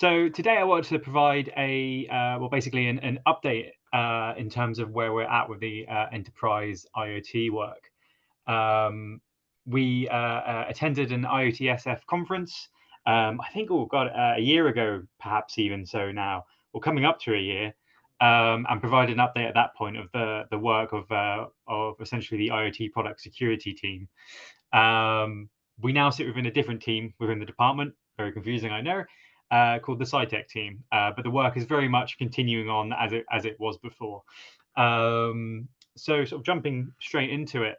So today I wanted to provide basically an update in terms of where we're at with the enterprise IoT work. We attended an IoTSF conference, I think, a year ago, perhaps even so now, or coming up to a year, and provided an update at that point of the work of essentially the IoT product security team. We now sit within a different team within the department. Very confusing, I know. Called the SciTech team, but the work is very much continuing on as it was before. So sort of jumping straight into it,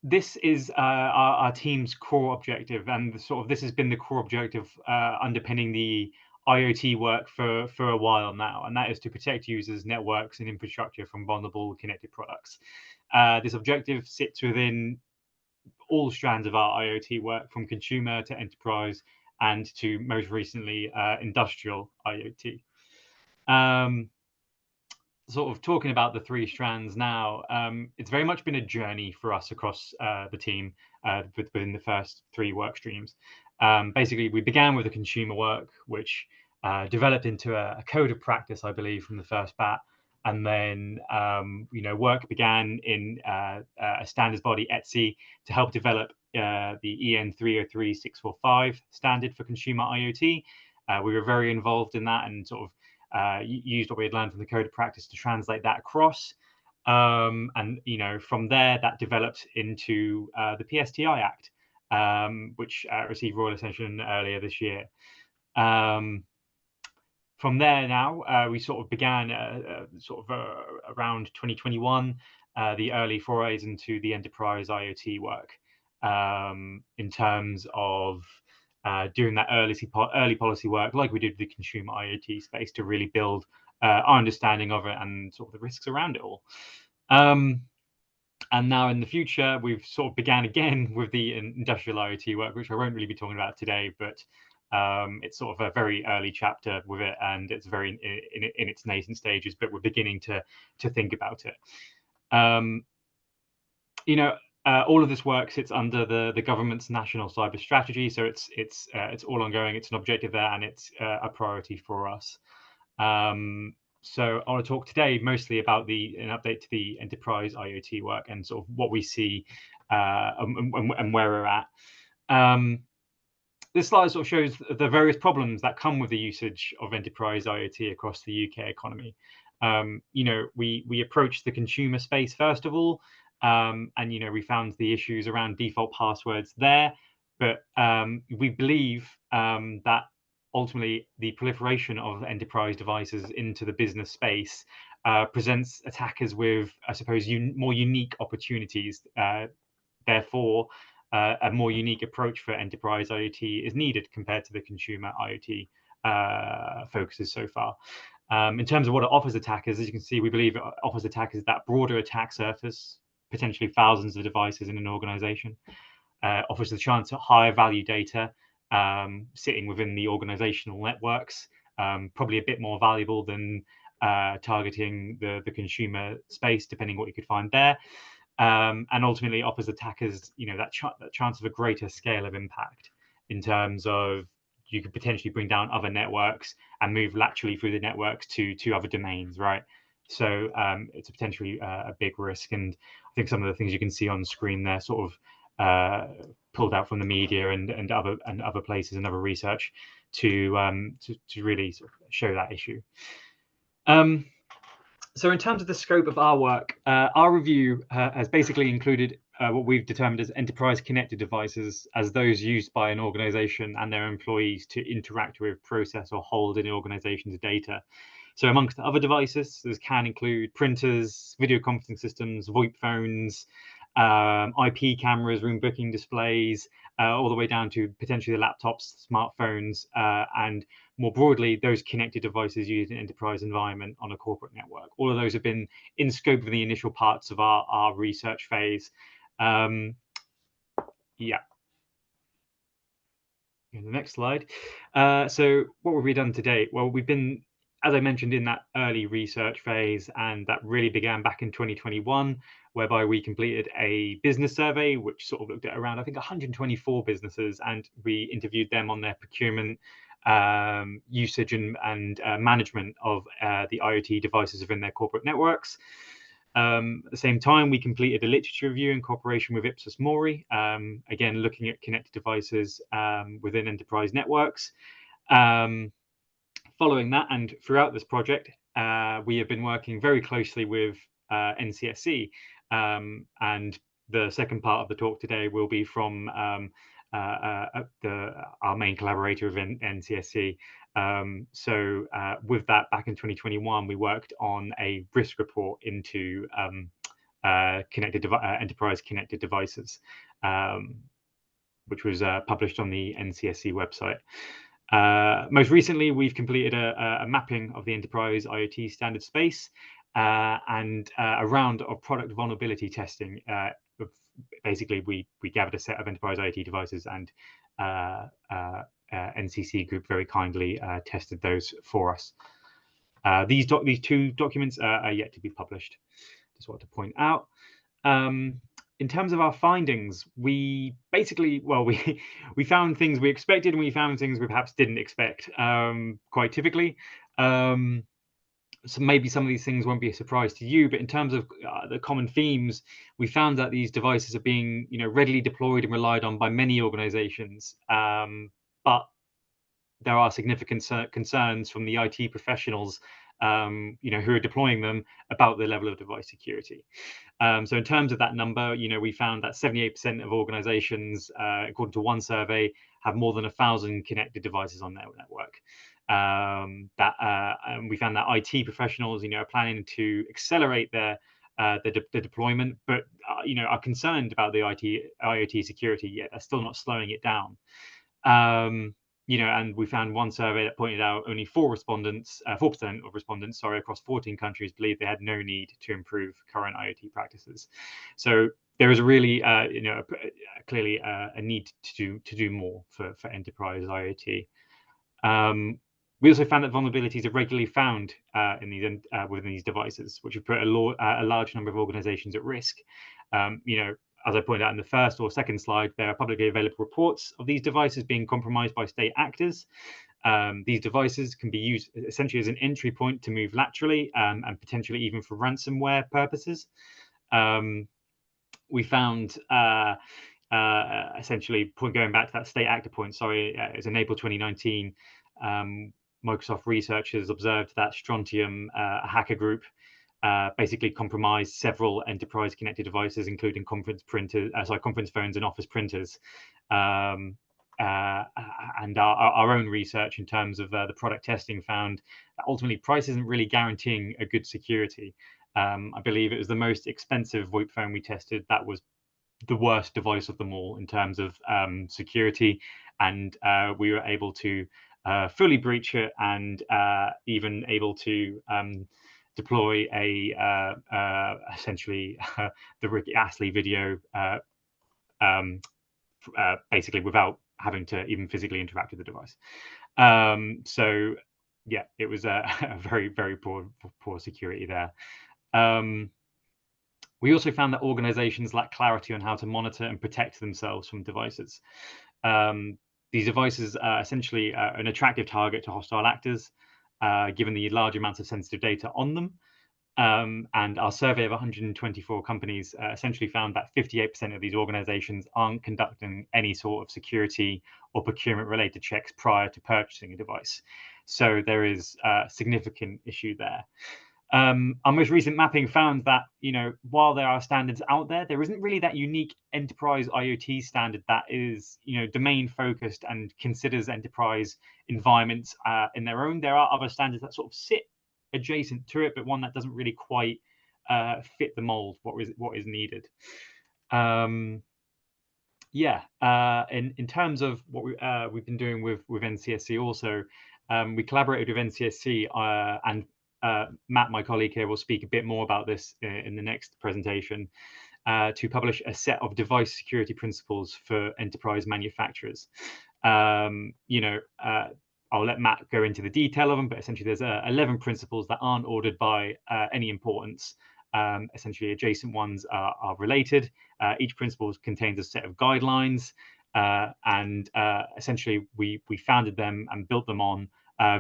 this is our team's core objective, and this has been the core objective underpinning the IoT work for a while now, and that is to protect users, networks, and infrastructure from vulnerable connected products. This objective sits within all strands of our IoT work, from consumer to enterprise and to most recently industrial IoT. Sort of talking about the three strands now, it's very much been a journey for us across the team within the first three work streams. Basically, we began with the consumer work, which developed into a code of practice, I believe, from the first bat. And then, work began in a standards body, 𝗘𝘁𝗲𝗏, to help develop the EN 303.645 standard for consumer IoT. We were very involved in that and sort of used what we had learned from the code of practice to translate that across. And, from there, that developed into the PSTI Act, which received royal attention earlier this year. From there now, we sort of began around 2021, the early forays into the enterprise IoT work, in terms of doing that early policy work, like we did with the consumer IoT space, to really build our understanding of it and sort of the risks around it all. And now in the future, we've sort of began again with the industrial IoT work, which I won't really be talking about today, but it's sort of a very early chapter with it, and it's very in its nascent stages, but we're beginning to think about it. All of this work sits under the government's national cyber strategy, so it's all ongoing. It's an objective there, and it's a priority for us. So I want to talk today mostly about an update to the enterprise IoT work and sort of what we see and where we're at. This slide sort of shows the various problems that come with the usage of enterprise IoT across the UK economy. We approached the consumer space first of all, and we found the issues around default passwords there. But we believe that ultimately the proliferation of enterprise devices into the business space presents attackers with, I suppose, more unique opportunities. Therefore, a more unique approach for enterprise IoT is needed compared to the consumer IoT focuses so far. In terms of what it offers attackers, as you can see, we believe it offers attackers that broader attack surface, potentially thousands of devices in an organization, offers the chance at higher value data sitting within the organizational networks, probably a bit more valuable than targeting the consumer space, depending what you could find there. And ultimately offers attackers, that chance of a greater scale of impact, in terms of you could potentially bring down other networks and move laterally through the networks to other domains, right? So it's potentially a big risk. And I think some of the things you can see on screen there, sort of pulled out from the media and other places and other research to really sort of show that issue. So in terms of the scope of our work, our review has basically included what we've determined as enterprise connected devices, as those used by an organization and their employees to interact with, process, or hold an organization's data. So amongst other devices, this can include printers, video conferencing systems, VoIP phones, IP cameras, room booking displays, all the way down to potentially the laptops, smartphones, and more broadly, those connected devices used in an enterprise environment on a corporate network. All of those have been in scope of the initial parts of our research phase. Yeah. In the next slide. So what have we done today? Well, we've been as I mentioned, in that early research phase, and that really began back in 2021, whereby we completed a business survey, which sort of looked at around, I think, 124 businesses, and we interviewed them on their procurement, usage, and management of the IoT devices within their corporate networks. At the same time, we completed a literature review in cooperation with 𝗖𝗯𝗲𝗏𝗏𝗏, again, looking at connected devices within enterprise networks. Following that, and throughout this project, we have been working very closely with NCSC, and the second part of the talk today will be from our main collaborator of NCSC. So with that, back in 2021, we worked on a risk report into enterprise connected devices, which was published on the NCSC website. Most recently, we've completed a mapping of the enterprise IoT standard space and a round of product vulnerability testing. Basically, we gathered a set of enterprise IoT devices, and NCC Group very kindly tested those for us. These two documents are yet to be published. Just want to point out. In terms of our findings, we basically, well, we found things we expected, and we found things we perhaps didn't expect, quite typically. So maybe some of these things won't be a surprise to you, but in terms of the common themes, we found that these devices are being, readily deployed and relied on by many organizations, but there are significant concerns from the IT professionals who are deploying them about the level of device security. So in terms of that number, we found that 78% of organizations, according to one survey, have more than 1,000 connected devices on their network. And we found that IT professionals, are planning to accelerate the deployment, but are concerned about the IoT security, yet they're still not slowing it down. And we found one survey that pointed out only 4% of respondents, across 14 countries, believed they had no need to improve current IoT practices. So there is a really, clearly a need to do more for enterprise IoT. We also found that vulnerabilities are regularly found within these devices, which have put a large number of organizations at risk. As I pointed out in the first or second slide, there are publicly available reports of these devices being compromised by state actors. These devices can be used essentially as an entry point to move laterally, and potentially even for ransomware purposes. We found, essentially, going back to that state actor point, it was in April 2019, Microsoft researchers observed that Strontium, a hacker group, basically compromised several enterprise connected devices, including conference phones and office printers. And our own research in terms of the product testing found that ultimately price isn't really guaranteeing a good security. I believe it was the most expensive VoIP phone we tested that was the worst device of them all in terms of security, and we were able to fully breach it, and even able to deploy essentially the 𝗘𝗏𝗏𝗏𝗏 video, basically without having to even physically interact with the device. So yeah, it was a very, very poor security there. We also found that organizations lack clarity on how to monitor and protect themselves from devices. These devices are essentially an attractive target to hostile actors, given the large amounts of sensitive data on them. And our survey of 124 companies essentially found that 58% of these organizations aren't conducting any sort of security or procurement related checks prior to purchasing a device. So there is a significant issue there. Our most recent mapping found that, while there are standards out there, there isn't really that unique enterprise IoT standard that is, domain focused and considers enterprise environments in their own. There are other standards that sort of sit adjacent to it, but one that doesn't really quite fit the mold what is needed. In terms of what we've been doing with NCSC also, we collaborated with NCSC, and Matt, my colleague here, will speak a bit more about this in the next presentation, to publish a set of device security principles for enterprise manufacturers. I'll let Matt go into the detail of them, but essentially there's 11 principles that aren't ordered by any importance. Essentially, adjacent ones are related. Each principle contains a set of guidelines, and essentially we founded them and built them on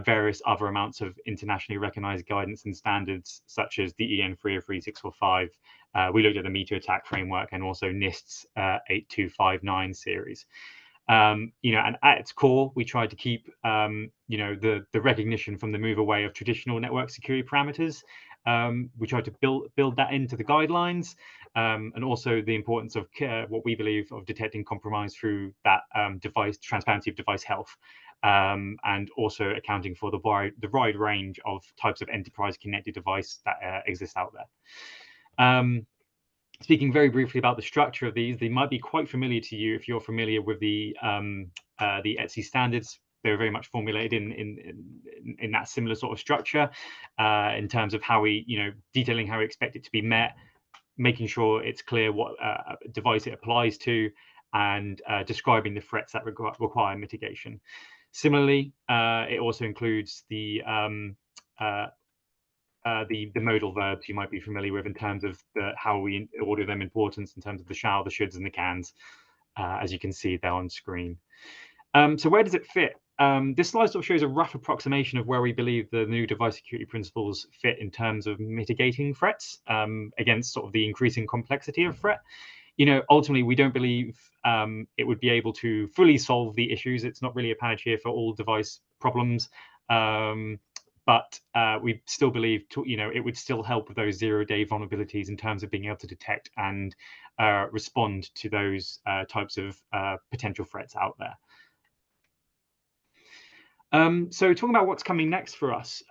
various other amounts of internationally recognized guidance and standards, such as the EN 303-645. We looked at the Meteor Attack Framework and also NIST's 8259 series. And at its core, we tried to keep, the recognition from the move away of traditional network security parameters. We tried to build that into the guidelines, and also the importance of what we believe of detecting compromise through that transparency of device health, and also accounting for the wide range of types of enterprise connected device that exist out there. Speaking very briefly about the structure of these, they might be quite familiar to you if you're familiar with the 𝗖𝗯𝗯𝗏𝗏 standards. They're very much formulated in that similar sort of structure, in terms of how we, detailing how we expect it to be met, making sure it's clear what device it applies to, and describing the threats that require mitigation. Similarly, it also includes the modal verbs you might be familiar with in terms of how we order them importance in terms of the 𝗟, the shoulds, and the cans, as you can see there on screen. So where does it fit? This slide sort of shows a rough approximation of where we believe the new device security principles fit in terms of mitigating threats against sort of the increasing complexity of threat. Ultimately, we don't believe it would be able to fully solve the issues. It's not really a panacea for all device problems. But we still believe, it would still help with those zero-day vulnerabilities in terms of being able to detect and respond to those types of potential threats out there. So talking about what's coming next for us,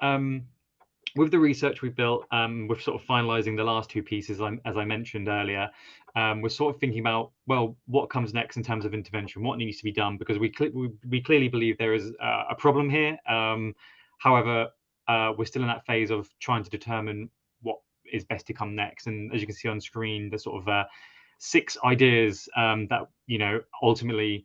with the research we've built, we're sort of finalizing the last two pieces, as I mentioned earlier. We're sort of thinking about, well, what comes next in terms of intervention, what needs to be done, because we clearly believe there is a problem here. However, we're still in that phase of trying to determine what is best to come next. And as you can see on screen, the sort of 6 ideas that ultimately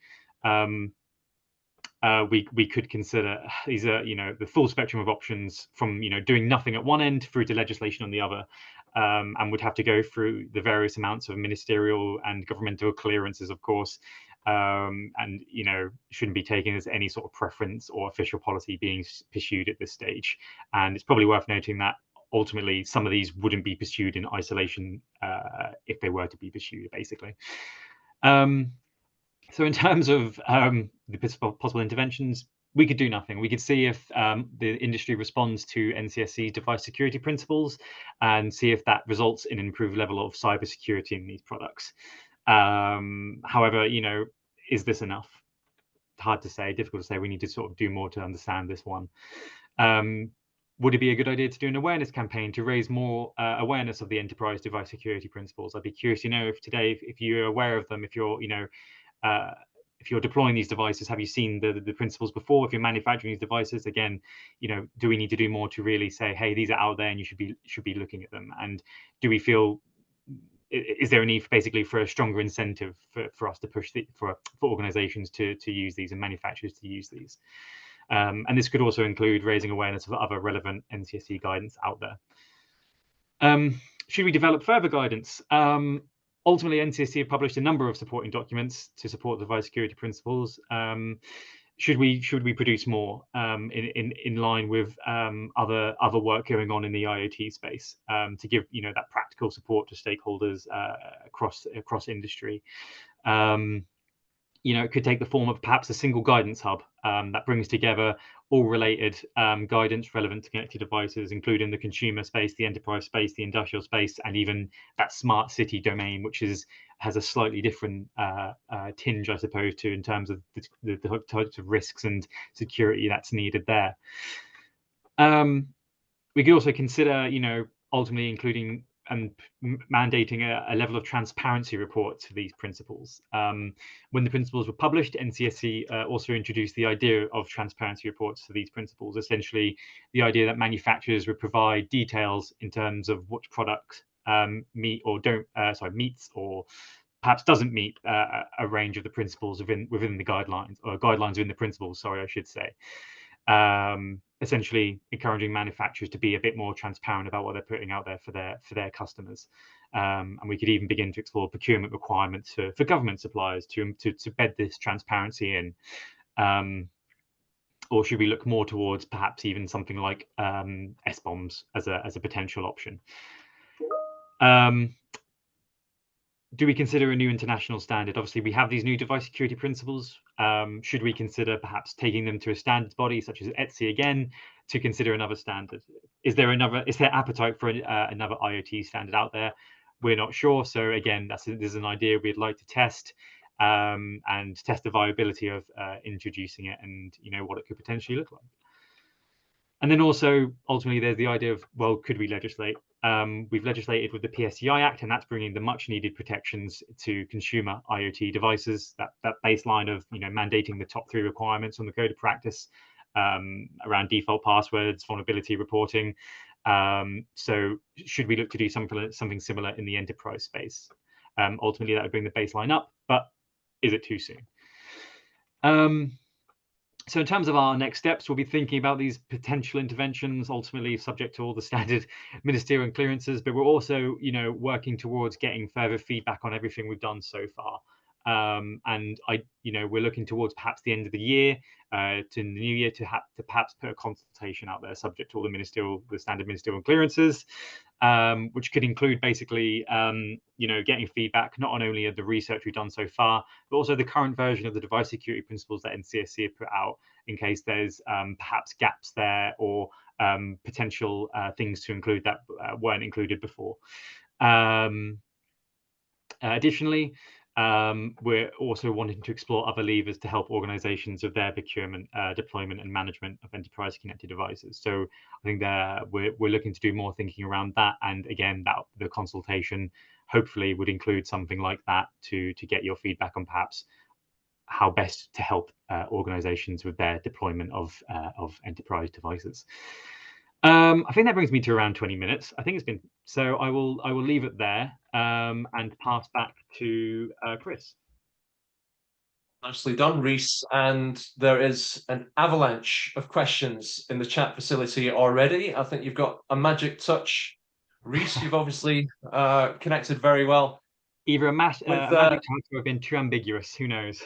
we could consider. These are the full spectrum of options, from doing nothing at one end through to legislation on the other, and would have to go through the various amounts of ministerial and governmental clearances, of course. And shouldn't be taken as any sort of preference or official policy being pursued at this stage. And it's probably worth noting that ultimately some of these wouldn't be pursued in isolation if they were to be pursued, basically. So in terms of the possible interventions, we could do nothing. We could see if the industry responds to NCSC's device security principles and see if that results in an improved level of cybersecurity in these products. However, is this enough? Hard to say, difficult to say. We need to sort of do more to understand this one. Would it be a good idea to do an awareness campaign to raise more awareness of the enterprise device security principles? I'd be curious to know if today, if you're aware of them, if you're deploying these devices, have you seen the principles before? If you're manufacturing these devices, again, do we need to do more to really say, hey, these are out there and you should be looking at them? And do we feel, is there a need basically for a stronger incentive for us to push for organizations to use these and manufacturers to use these? And this could also include raising awareness of other relevant NCSC guidance out there. Should we develop further guidance? Ultimately, NCSC have published a number of supporting documents to support the device security principles. Should we produce more in line with other work going on in the IoT space, to give that practical support to stakeholders across industry? It could take the form of perhaps a single guidance hub that brings together all related guidance relevant to connected devices, including the consumer space, the enterprise space, the industrial space, and even that smart city domain, which has a slightly different tinge, I suppose, in terms of the types of risks and security that's needed there. We could also consider, ultimately including and mandating a level of transparency reports for these principles. When the principles were published, NCSC also introduced the idea of transparency reports for these principles. Essentially, the idea that manufacturers would provide details in terms of which products meets or perhaps doesn't meet a range of the principles within the guidelines, or guidelines within the principles, sorry, I should say. essentially encouraging manufacturers to be a bit more transparent about what they're putting out there for their customers. And we could even begin to explore procurement requirements for government suppliers to bed this transparency in. Or should we look more towards perhaps even something like SBOMs as a potential option? Do we consider a new international standard? Obviously, we have these new device security principles. Should we consider perhaps taking them to a standards body such as 𝗖𝘆𝗯𝗲 again to consider another standard? Is there appetite for another IoT standard out there? We're not sure. So again, this is an idea we'd like to test and test the viability of introducing it, and what it could potentially look like. And then also, ultimately, there's the idea of, well, could we legislate? We've legislated with the PSCI Act, and that's bringing the much needed protections to consumer IoT devices. That baseline of mandating the top 3 requirements on the code of practice around default passwords, vulnerability reporting. So should we look to do something similar in the enterprise space? Ultimately, that would bring the baseline up, but is it too soon? So in terms of our next steps, we'll be thinking about these potential interventions, ultimately subject to all the standard ministerial clearances, but we're also, working towards getting further feedback on everything we've done so far. And we're looking towards perhaps the end of the year, to the new year, to perhaps put a consultation out there, subject to all the standard ministerial clearances, which could include basically, getting feedback not on only of the research we've done so far, but also the current version of the device security principles that NCSC have put out, in case there's perhaps gaps there or potential things to include that weren't included before. Additionally, we're also wanting to explore other levers to help organizations with their procurement, deployment and management of enterprise connected devices. So I think we're looking to do more thinking around that. And again, that the consultation hopefully would include something like that to get your feedback on perhaps how best to help organizations with their deployment of enterprise devices. I think that brings me to around 20 minutes. I think it's been, so I will leave it there and pass back to Chris. Nicely done, Rhys. And there is an avalanche of questions in the chat facility already. I think you've got a magic touch, Rhys. You've obviously connected very well. Either a magic touch or have been too ambiguous. Who knows?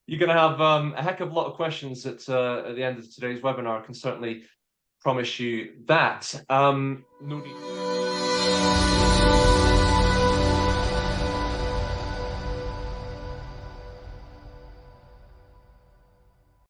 You're going to have a heck of a lot of questions at the end of today's webinar. I can certainly promise you that.